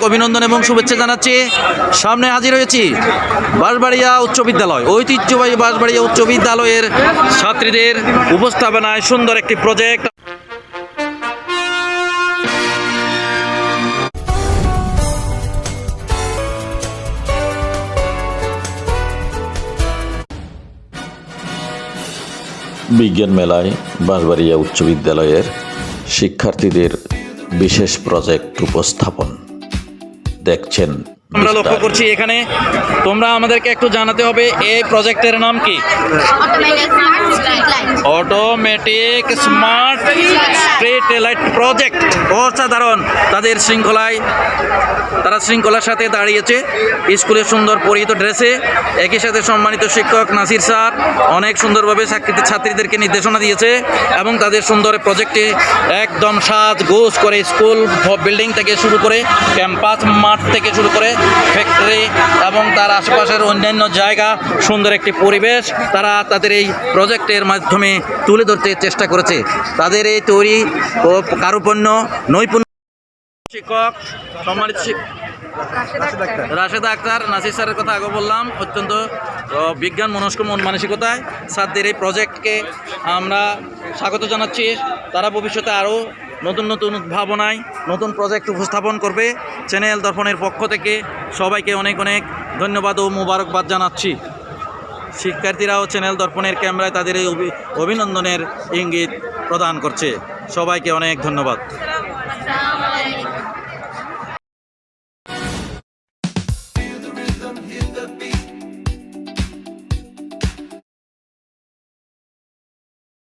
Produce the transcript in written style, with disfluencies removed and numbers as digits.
অভিনন্দন এবং শুভেচ্ছা জানাচ্ছি। সামনে হাজির হয়েছি বাঁশবাড়িয়া উচ্চ বিদ্যালয়, ঐতিহ্যবাহী বাঁশবাড়িয়া উচ্চ বিদ্যালয়ের ছাত্রীদের উপস্থাপনায় সুন্দর একটি প্রজেক্ট। বিজ্ঞান মেলায় বাঁশবাড়িয়া উচ্চ বিদ্যালয়ের শিক্ষার্থীদের বিশেষ প্রজেক্ট উপস্থাপন দেখছেন। আমরা লক্ষ্য করছি এখানে, তোমরা আমাদেরকে একটু জানাতে হবে এই প্রজেক্টের নাম কি? Automatic smart street light project. অসাধারণ। তাদের তারা শৃঙ্খলার সাথে দাঁড়িয়েছে স্কুলের সুন্দর পরিহিত ড্রেসে। একই সাথে সম্মানিত শিক্ষক নাসির স্যার অনেক সুন্দরভাবে ছাত্রীদেরকে নির্দেশনা দিয়েছে এবং তাদের সুন্দর প্রজেক্টে একদম সাজগোজ করে স্কুল বিল্ডিং থেকে শুরু করে ক্যাম্পাস মাঠ থেকে শুরু করে ফ্যাক্টরি এবং তার আশেপাশের অন্যান্য জায়গা, সুন্দর একটি পরিবেশ তারা তাদের এই প্রজেক্টের মাধ্যমে তুলে ধরতে চেষ্টা করেছে। তাদের এই তৈরি ও কারুপণ্য নৈপুণ্য শিক্ষক সম্মানিত রাশেদা আক্তার নাসির স্যারের কথা আগে বললাম, অত্যন্ত বিজ্ঞান মনস্ক মন মানসিকতায় স্যারদের এই প্রজেক্টকে আমরা স্বাগত জানাচ্ছি। তারা ভবিষ্যতে আরও নতুন নতুন উদ্ভাবনায় নতুন প্রজেক্ট উপস্থাপন করবে। চ্যানেল দর্পণের পক্ষ থেকে সবাইকে অনেক অনেক ধন্যবাদ ও মোবারকবাদ জানাচ্ছি। শিক্ষার্থীরাও চ্যানেল দর্পণের ক্যামেরায় তাদের এই অভিনন্দনের ইঙ্গিত প্রদান করছে। সবাইকে অনেক ধন্যবাদ।